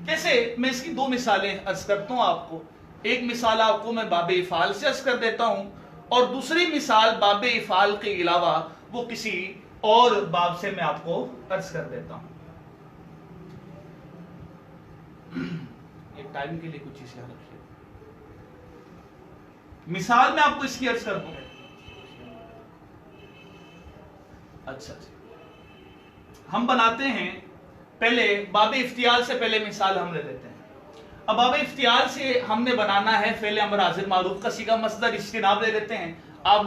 Speaker 1: جیسے میں اس کی دو مثالیں عرض کرتا ہوں آپ کو۔ ایک مثال آپ کو میں باب افعال سے عرض کر دیتا ہوں، اور دوسری مثال باب افعال کے علاوہ وہ کسی اور باب سے میں آپ کو عرض کر دیتا ہوں۔ ایک ٹائم کے لیے کچھ چیز یاد رکھیے۔ مثال میں آپ کو اس کی عرض کر دوں۔ اچھا ہم بناتے ہیں پہلے باب افتعال سے، پہلے مثال ہم لے لیتے ہیں۔ اب باب افتعال سے ہم نے بنانا ہے فعل امر حاضر معروف کا صیغہ مصدر اجتناب لے لیتے ہیں۔ آپ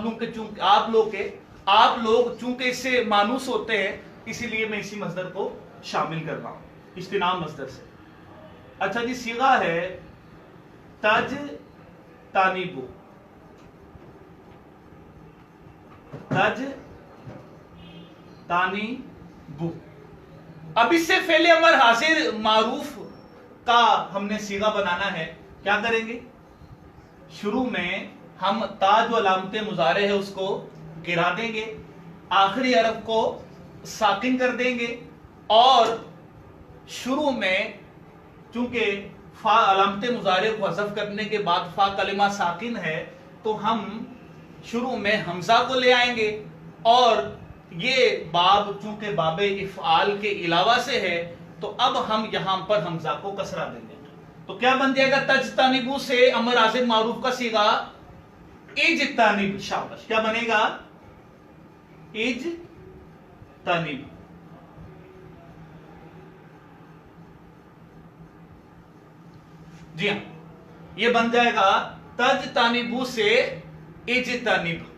Speaker 1: لوگ چونکہ اس سے مانوس ہوتے ہیں، اسی لیے میں اسی مصدر کو شامل کر رہا ہوں، اجتناب مصدر سے۔ اچھا جی، صیغہ ہے تج تانیبو، تج تانی بو۔ اب اس سے فعل امر حاضر معروف کا ہم نے صیغہ بنانا ہے۔ کیا کریں گے؟ شروع میں ہم تا جو علامت مضارع ہے اس کو گرا دیں گے، آخری حرف کو ساکن کر دیں گے، اور شروع میں چونکہ فا علامت مضارع کو حذف کرنے کے بعد فا کلمہ ساکن ہے تو ہم شروع میں حمزہ کو لے آئیں گے، اور یہ باب چونکہ باب افعال کے علاوہ سے ہے تو اب ہم یہاں پر حمزہ کو کسرہ دیں گے۔ تو کیا بن جائے گا؟ تجتنبو سے امر حاضر معروف کا صیغہ اجتنب۔ شاباش، کیا بنے گا؟ اجتنب۔ جی ہاں، یہ بن جائے گا تجتنبو سے اجتنب۔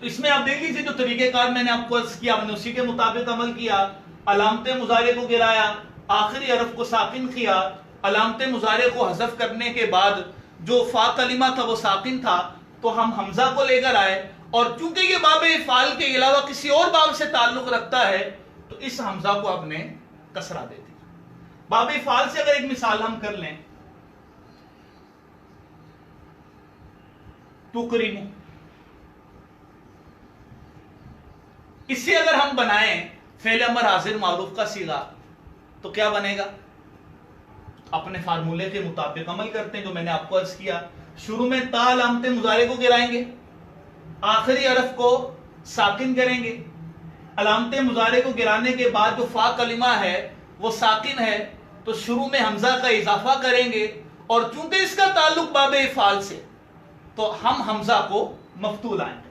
Speaker 1: تو اس میں آپ دیکھ لیجیے جو طریقہ کار میں نے آپ کو عرض کیا، ہم نے اسی کے مطابق عمل کیا۔ علامت مضارع کو گرایا، آخری حرف کو ساکن کیا، علامت مضارع کو حذف کرنے کے بعد جو فا کلمہ تھا وہ ساکن تھا تو ہم حمزہ کو لے کر آئے، اور چونکہ یہ باب افعال کے علاوہ کسی اور باب سے تعلق رکھتا ہے تو اس حمزہ کو ہم نے کسرہ دے دی۔ باب افعال سے اگر ایک مثال ہم کر لیں، تکرمو، اس سے اگر ہم بنائیں فعل امر حاضر معروف کا صیغہ تو کیا بنے گا؟ اپنے فارمولے کے مطابق عمل کرتے ہیں جو میں نے آپ کو عرض کیا۔ شروع میں تا علامت مضارع کو گرائیں گے، آخری حرف کو ساکن کریں گے، علامت مضارع کو گرانے کے بعد جو فا کلمہ ہے وہ ساکن ہے تو شروع میں حمزہ کا اضافہ کریں گے، اور چونکہ اس کا تعلق باب افعال سے تو ہم حمزہ کو مفتوح لائیں گے۔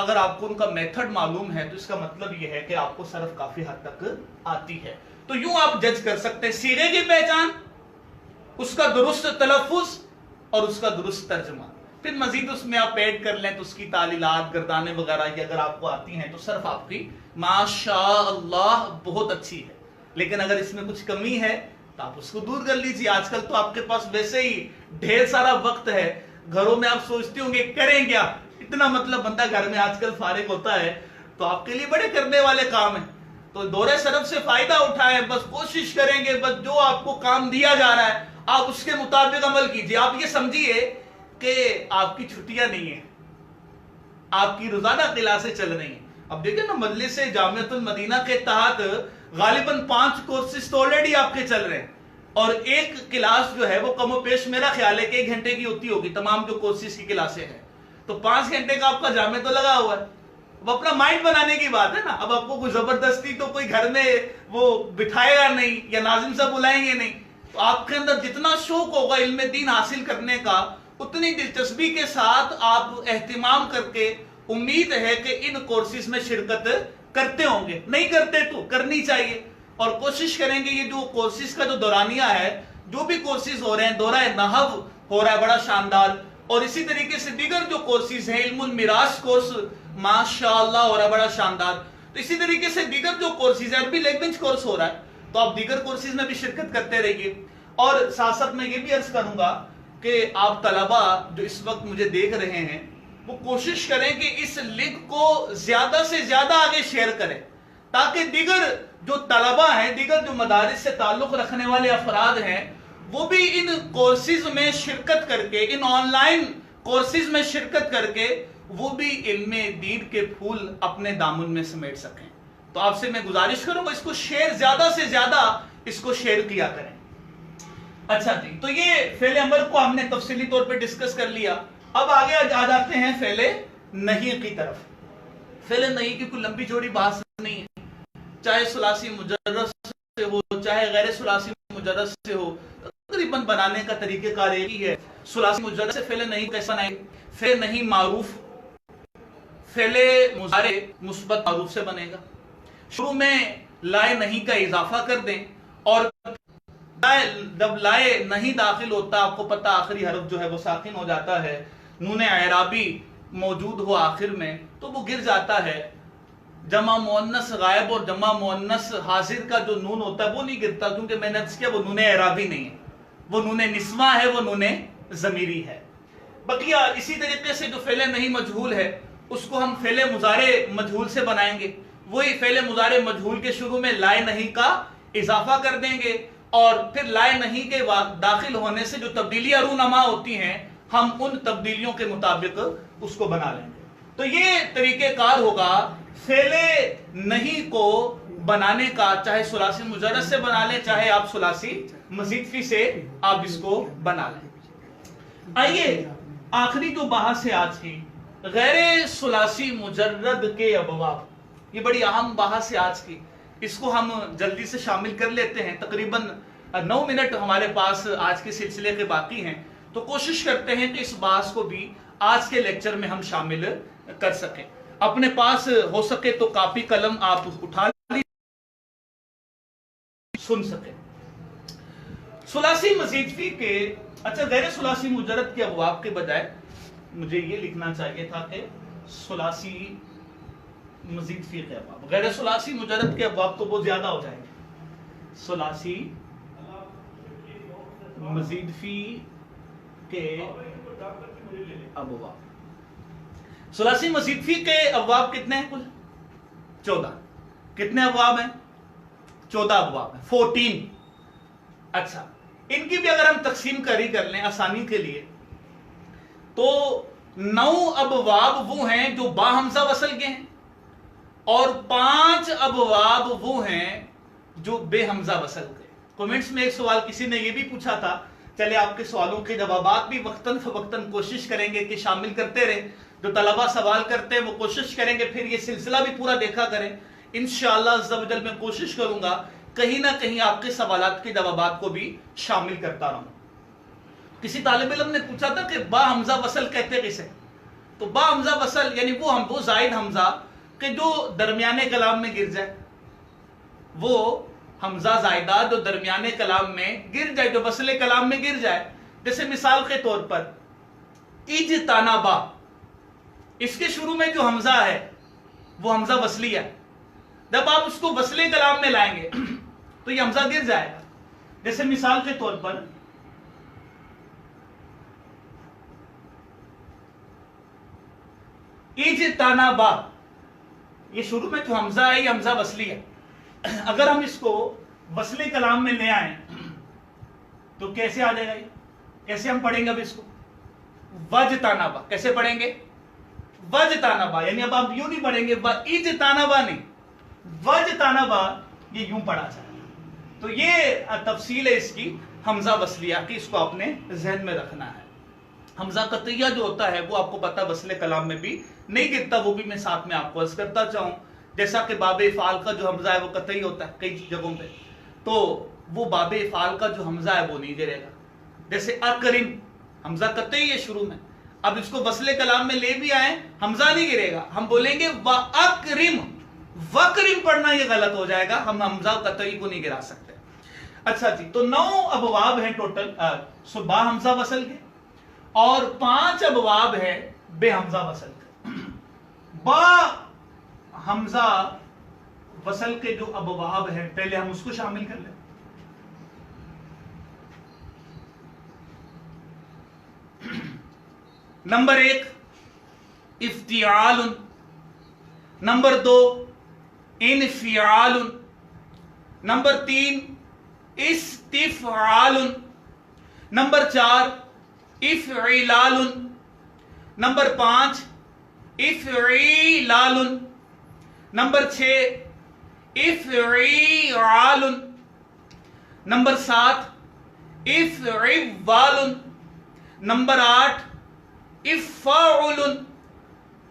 Speaker 1: اگر آپ کو ان کا میتھڈ معلوم ہے تو اس کا مطلب یہ ہے کہ آپ کو صرف کافی حد تک آتی ہے. تو یوں آپ جج کر سکتے ہیں صیغے کی پہچان، اس کا درست تلفظ اور اس کا درست ترجمہ. پھر مزید اس میں آپ ایڈ کر لیں تو اس کی تعلیلات گردانے وغیرہ یہ اگر آپ کو آتی ہیں تو صرف آپ کی ماشاء اللہ بہت اچھی ہے. لیکن اگر اس میں کچھ کمی ہے تو آپ اس کو دور کر لیجیے. آج کل تو آپ کے پاس ویسے ہی ڈھیر سارا وقت ہے، گھروں میں آپ سوچتے ہوں گے کریں کیا، اتنا مطلب بندہ گھر میں آج کل فارغ ہوتا ہے تو آپ کے لیے بڑے کرنے والے کام ہیں. تو دورہ صرف سے فائدہ اٹھائیں، بس کوشش کریں گے بس جو آپ کو کام دیا جا رہا ہے آپ اس کے مطابق عمل کیجیے. آپ یہ سمجھیے کہ آپ کی چھٹیاں نہیں ہیں، آپ کی روزانہ کلاسیں چل رہی ہیں. اب دیکھیں نا مجلس جامعۃ المدینہ کے تحت غالباً 5 کورسز تو آلریڈی آپ کے چل رہے ہیں، اور ایک کلاس جو ہے وہ کم و بیش میرا خیال ہے کہ 1 گھنٹے کی ہوتی ہوگی تمام جو کورسز کی کلاسیں ہیں. تو 5 گھنٹے کا آپ کا جامع تو لگا ہوا ہے. اب اپنا مائنڈ بنانے کی بات ہے نا. اب آپ کو کوئی زبردستی تو کوئی گھر میں وہ بٹھائے گا نہیں یا ناظم صاحب بلائیں گے نہیں. تو آپ کے اندر جتنا شوق ہوگا علم دین حاصل کرنے کا اتنی دلچسپی کے ساتھ آپ اہتمام کر کے امید ہے کہ ان کورسز میں شرکت کرتے ہوں گے. نہیں کرتے تو کرنی چاہیے، اور کوشش کریں گے یہ جو کورسز کا جو دورانیہ ہے، جو بھی کورسز ہو رہے ہیں، دورہ نحو ہو رہا ہے بڑا شاندار، اور اسی طریقے سے دیگر جو کورسز ہیں، علم المیراث کورس ماشاءاللہ ہو رہا ہے بڑا شاندار. تو اسی طریقے سے دیگر جو کورسز ہیں، عربی لینگویج کورس ہو رہا ہے تو آپ دیگر کورسز میں بھی شرکت کرتے رہیے. اور ساتھ ساتھ میں یہ بھی عرض کروں گا کہ آپ طلبہ جو اس وقت مجھے دیکھ رہے ہیں وہ کوشش کریں کہ اس لنک کو زیادہ سے زیادہ آگے شیئر کریں، تاکہ دیگر جو طلبہ ہیں، دیگر جو مدارس سے تعلق رکھنے والے افراد ہیں، وہ بھی ان کورسز میں شرکت کر کے، ان آن لائن کورسز میں شرکت کر کے وہ بھی علم دین کے پھول اپنے دامن میں سمیٹ سکیں. تو آپ سے میں گزارش کروں گا اس کو شیئر زیادہ سے زیادہ اس کو شیئر کیا کریں. اچھا جی، تو یہ فعل امر کو ہم نے تفصیلی طور پہ ڈسکس کر لیا. اب آگے آ جاتے ہیں فعل نہیں کی طرف. فعل نہیں کی کوئی لمبی چوڑی بات نہیں ہے، چاہے ثلاثی مجرد سے ہو چاہے غیر ثلاثی مجرد سے ہو، تقریباً بنانے کا طریقہ کار ایک ہی ہے. ثلاثی مجرد سے فعل نہیں کیسا بنائیں گے؟ فعل نہیں معروف فعل مضارع مثبت معروف سے بنے گا. شروع میں لائے نہیں کا اضافہ کر دیں، اور جب لائے نہیں داخل ہوتا آپ کو پتہ آخری حرف جو ہے وہ ساکن ہو جاتا ہے، نون اعرابی موجود ہو آخر میں تو وہ گر جاتا ہے. جمع مؤنث غائب اور جمع مؤنث حاضر کا جو نون ہوتا ہے وہ نہیں گرتا، کیونکہ میں نے عرض کیا وہ نون اعرابی نہیں ہے، وہ نون نسواں ہے، وہ نون ضمیری ہے. بقیہ اسی طریقے سے جو فعل نہیں مجہول ہے اس کو ہم فعل مضارع مجہول سے بنائیں گے. وہی فعل مضارع مجہول کے شروع میں لائے نہیں کا اضافہ کر دیں گے، اور پھر لائے نہیں کے داخل ہونے سے جو تبدیلیاں رونما ہوتی ہیں ہم ان تبدیلیوں کے مطابق اس کو بنا لیں گے. تو یہ طریقہ کار ہوگا فعل نہیں کو بنانے کا، چاہے ثلاثی مجرد سے بنا لیں چاہے آپ ثلاثی مزید فی سے آپ اس کو بنا لیں. آئیے آخری جو بحث ہے آج کی، غیر ثلاثی مجرد کے ابواب. یہ بڑی اہم بحث ہے آج کی، اس کو ہم جلدی سے شامل کر لیتے ہیں. تقریباً 9 منٹ ہمارے پاس آج کے سلسلے کے باقی ہیں، تو کوشش کرتے ہیں کہ اس بحث کو بھی آج کے لیکچر میں ہم شامل کر سکیں. اپنے پاس ہو سکے تو کاپی قلم آپ اٹھا لیجیے، سن سکیں. ثلاثی مزید فی کے، اچھا غیر ثلاثی مجرد کے ابواب کے بجائے مجھے یہ لکھنا چاہیے تھا کہ ثلاثی مزید فی کے ابواب. غیر ثلاثی مجرد کے ابواب تو بہت زیادہ ہو جائیں گے. ثلاثی مزید فی کے ابواب. ثلاثی مزید فی کے ابواب کتنے ہیں؟ کل 14. کتنے ابواب ہیں؟ 14 ابواب ہیں، 14. اچھا، ان کی بھی اگر ہم تقسیم کر لیں آسانی کے لیے تو 9 ابواب وہ ہیں جو با حمزہ وصل کے ہیں، اور 5 ابواب وہ ہیں جو بے حمزہ وصل کے. کومنٹس میں ایک سوال کسی نے یہ بھی پوچھا تھا، چلے آپ کے سوالوں کے جوابات بھی وقتاً فوقتاً کوشش کریں گے کہ شامل کرتے رہیں. جو طلبہ سوال کرتے ہیں وہ کوشش کریں گے پھر یہ سلسلہ بھی پورا دیکھا کریں. انشاءاللہ عز و جل میں کوشش کروں گا کہیں نہ کہیں آپ کے سوالات کے جوابات کو بھی شامل کرتا رہوں. کسی طالب علم نے پوچھا تھا کہ با حمزہ وصل کہتے کسے؟ تو با حمزہ وصل یعنی وہ زائد حمزہ کہ جو درمیانے کلام میں گر جائے، وہ حمزہ زائدہ جو درمیانے کلام میں گر جائے، جو وصل کلام میں گر جائے. جیسے مثال کے طور پر اجتنبا، اس کے شروع میں جو حمزہ ہے وہ حمزہ وصلی ہے. جب آپ اس کو وصل کلام میں لائیں گے تو یہ حمزہ گر جائے گا. جیسے مثال کے طور پر اجتنبا، یہ شروع میں جو حمزہ ہے یہ حمزہ وصلی ہے. اگر ہم اس کو وصل کلام میں لے آئیں تو کیسے آ جائے گا؟ یہ کیسے ہم پڑھیں گے اب اس کو؟ وجتنبا. کیسے پڑھیں گے؟ وجتنبا. یعنی اب آپ یوں نہیں پڑھیں گے اجتنبا نہیں، وجتنبا، یہ یوں پڑھا جائے. تو یہ تفصیل ہے اس کی حمزہ وصلیہ کی، اس کو آپ نے ذہن میں رکھنا ہے. حمزہ قطعیہ جو ہوتا ہے وہ آپ کو پتہ وصل کلام میں بھی نہیں گرتا، وہ بھی میں ساتھ میں آپ کو عرض کرتا چاہوں. جیسا کہ باب افعال کا جو حمزہ ہے وہ قطعی ہوتا ہے کئی جگہوں پہ، تو وہ باب افعال کا جو حمزہ ہے وہ نہیں گرے گا. جیسے اکرم، حمزہ قطعی ہے شروع میں، اب اس کو وصل کلام میں لے بھی آئیں حمزہ نہیں گرے گا، ہم بولیں گے وَأَكْرِمْ. وَأَكْرِمْ پڑھنا یہ غلط ہو جائے گا، ہم حمزہ قطعی کو نہیں گرا سکتے. اچھا جی، تو 9 ابواب ہیں ٹوٹل با حمزہ وصل کے، اور 5 ابواب ہیں بے حمزہ وصل کے. با حمزہ وصل کے جو ابواب ہیں پہلے ہم اس کو شامل کر لیں. نمبر 1 افتعال، نمبر 2 انفعال، نمبر 3 استفعال، نمبر 4 افعلال، نمبر 5 افعیلال، نمبر 6 افعیعال، نمبر 7 افعوال، نمبر 8 افاعل،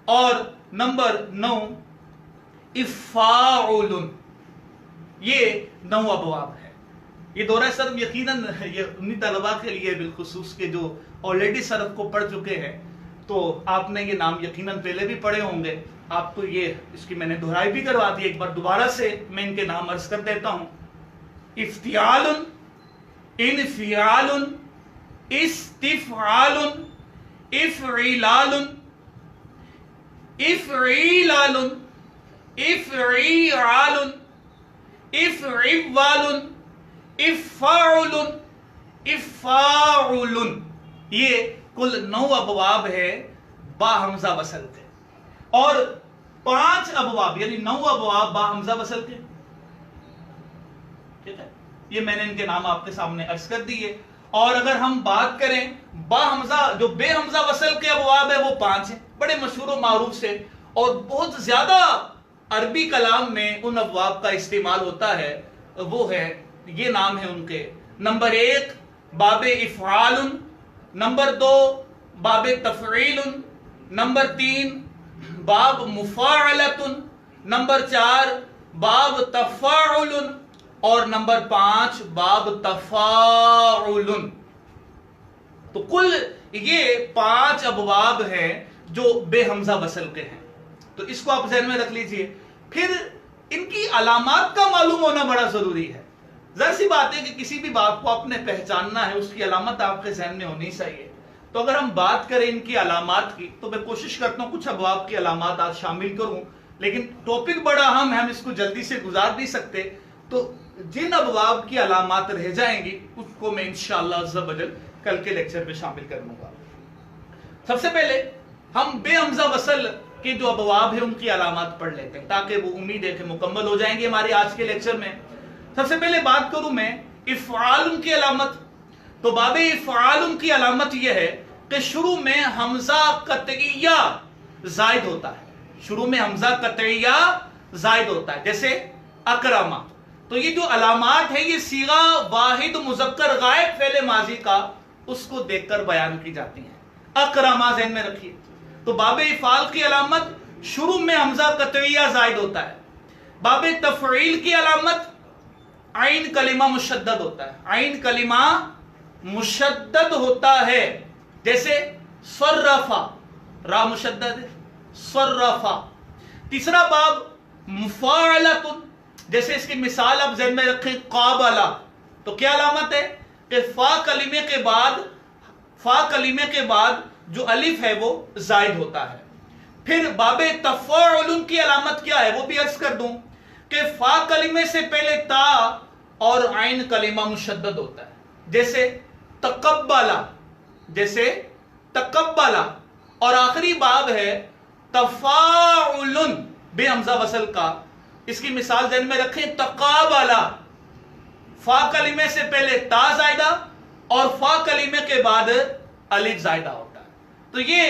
Speaker 1: اور نمبر 9 افاعل. یہ 9 ابواب ہے. یہ دورہ صرف یقیناً یہ انہی طلباء کے لیے بالخصوص کے جو آلریڈی صرف کو پڑھ چکے ہیں، تو آپ نے یہ نام یقیناً پہلے بھی پڑھے ہوں گے. آپ کو یہ اس کی میں نے دہرائی بھی کروا دی، ایک بار دوبارہ سے میں ان کے نام عرض کر دیتا ہوں. افتعال، انفعال، استفعال، افعلال، افعیلال، افعیعال، افعوال، افاعل، افاعل. یہ کل 9 ابواب ہے با حمزہ وصل کے، اور 5 ابواب یعنی 9 ابواب با حمزہ وصل کے. ٹھیک ہے، یہ میں نے ان کے نام آپ کے سامنے عرض کر دیے. اور اگر ہم بات کریں با حمزہ جو بے حمزہ وصل کے ابواب ہے وہ 5 ہیں، بڑے مشہور و معروف سے، اور بہت زیادہ عربی کلام میں ان ابواب کا استعمال ہوتا ہے. وہ ہے، یہ نام ہے ان کے. نمبر 1 باب افعال، نمبر 2 باب تفعیل، نمبر 3 باب مفاعلۃ، نمبر 4 باب تفاعل، اور نمبر 5 باب تفاعل. تو کل یہ 5 ابواب ہیں جو بے حمزہ وصل کے ہیں. تو اس کو آپ ذہن میں رکھ لیجئے. پھر ان کی علامات کا معلوم ہونا بڑا ضروری ہے. ظاہر سی بات ہے کہ کسی بھی بات کو آپ نے پہچاننا ہے، اس کی علامت آپ کے ذہن میں ہونی چاہیے. تو اگر ہم بات کریں ان کی علامات کی تو میں کوشش کرتا ہوں کچھ ابواب کی علامات آج شامل کروں، لیکن ٹاپک بڑا اہم ہے، ہم اس کو جلدی سے گزار نہیں سکتے. تو جن ابواب کی علامات رہ جائیں گی اس کو میں انشاءاللہ عز و جل کل کے لیکچر میں شامل کر لوں گا. سب سے پہلے ہم بے حمزہ وصل کے جو ابواب ہیں ان کی علامات پڑھ لیتے ہیں تاکہ وہ امید ہے کہ مکمل ہو جائیں گے ہمارے آج کے لیکچر میں. سب سے پہلے بات کروں میں افعال کی علامت. تو باب افعال کی علامت یہ ہے کہ شروع میں حمزہ قطعیہ زائد ہوتا ہے. شروع میں حمزہ قطعیہ زائد ہوتا ہے، جیسے اکرما. تو یہ جو علامات ہیں یہ صیغہ واحد مذکر غائب فعل ماضی کا اس کو دیکھ کر بیان کی جاتی ہیں. اکرما ذہن میں رکھیے. تو باب افعال کی علامت شروع میں حمزہ قطعیہ زائد ہوتا ہے. باب تفعیل کی علامت عین کلمہ مشدد ہوتا ہے. عین کلمہ مشدد ہوتا ہے، جیسے صرفا. را مشدد ہے، صرفا۔ تیسرا باب مفاعلۃ، جیسے اس کی مثال آپ ذہن میں رکھیں، قابلہ، تو کیا علامت ہے کہ فا کلمے کے بعد جو الف ہے وہ زائد ہوتا ہے۔ پھر باب تفاعل کی علامت کیا ہے وہ بھی عرض کر دوں کہ فا کلمے سے پہلے تا اور عین کلمہ مشدد ہوتا ہے، جیسے تقبلہ، اور آخری باب ہے تفاعل بے حمزہ وصل کا، اس کی مثال ذہن میں رکھیں، تقابلہ، فا کلمے سے پہلے تا زائدہ اور فا کلمے کے بعد الف زائدہ ہوتا ہے۔ تو یہ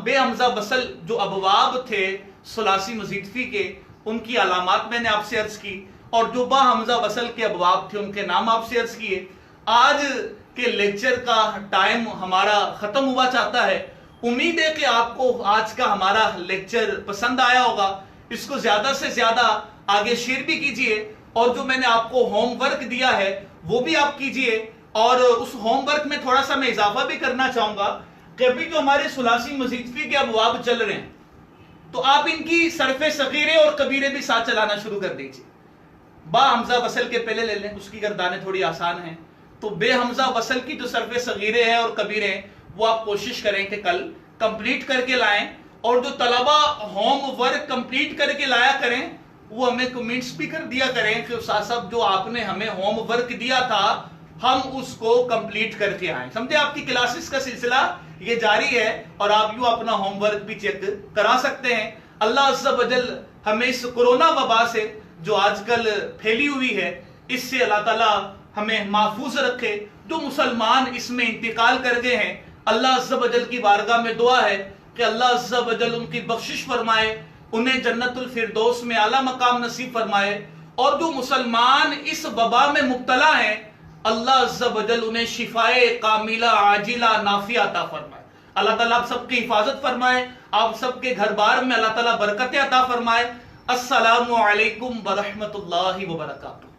Speaker 1: بے حمزہ وصل جو ابواب تھے ثلاثی مزید فی کے، ان کی علامات میں نے آپ سے عرض کی، اور جو با حمزہ وصل کے ابواب تھے ان کے نام آپ سے عرض کیے۔ آج کے لیکچر کا ٹائم ہمارا ختم ہوا چاہتا ہے۔ امید ہے کہ آپ کو آج کا ہمارا لیکچر پسند آیا ہوگا۔ اس کو زیادہ سے زیادہ آگے شیئر بھی کیجئے، اور جو میں نے آپ کو ہوم ورک دیا ہے وہ بھی آپ کیجئے۔ اور اس ہوم ورک میں تھوڑا سا میں اضافہ بھی کرنا چاہوں گا کہ ابھی جو ہمارے ثلاثی مزید فی کے ابواب چل رہے ہیں، تو آپ ان کی صرف صغیرے اور کبیرے بھی ساتھ چلانا شروع کر دیجئے۔ با حمزہ وصل کے پہلے لے لیں، اس کی گردانیں تھوڑی آسان ہیں، تو بے حمزہ وصل کی جو صرف صغیرے ہیں اور کبیرے ہیں وہ آپ کوشش کریں کہ کل کمپلیٹ کر کے لائیں، اور جو طلبہ ہوم ورک کمپلیٹ کر کے لایا کریں وہ ہمیں کمنٹس بھی کر دیا کریں کہ استاد صاحب جو آپ نے ہمیں ہوم ورک دیا تھا ہم اس کو کمپلیٹ کر کے آئیں۔ سمجھے، آپ کی کلاسز کا سلسلہ یہ جاری ہے، اور آپ یوں اپنا ہوم ورک بھی چیک کرا سکتے ہیں۔ اللہ عز و جل ہمیں اس کرونا وبا سے جو آج کل پھیلی ہوئی ہے اس سے اللہ تعالیٰ ہمیں محفوظ رکھے۔ جو مسلمان اس میں انتقال کر گئے ہیں، اللہ عز و جل کی بارگاہ میں دعا ہے کہ اللہ عز و جل ان کی بخشش فرمائے، انہیں جنت الفردوس میں اعلیٰ مقام نصیب فرمائے، اور جو مسلمان اس وبا میں مبتلا ہیں اللہ عز و جل انہیں شفائے کاملہ عاجلہ نافعہ عطا فرمائے۔ اللہ تعالیٰ آپ سب کی حفاظت فرمائے، آپ سب کے گھر بار میں اللہ تعالیٰ برکتیں عطا فرمائے۔ السلام علیکم ورحمۃ اللہ وبرکاتہ۔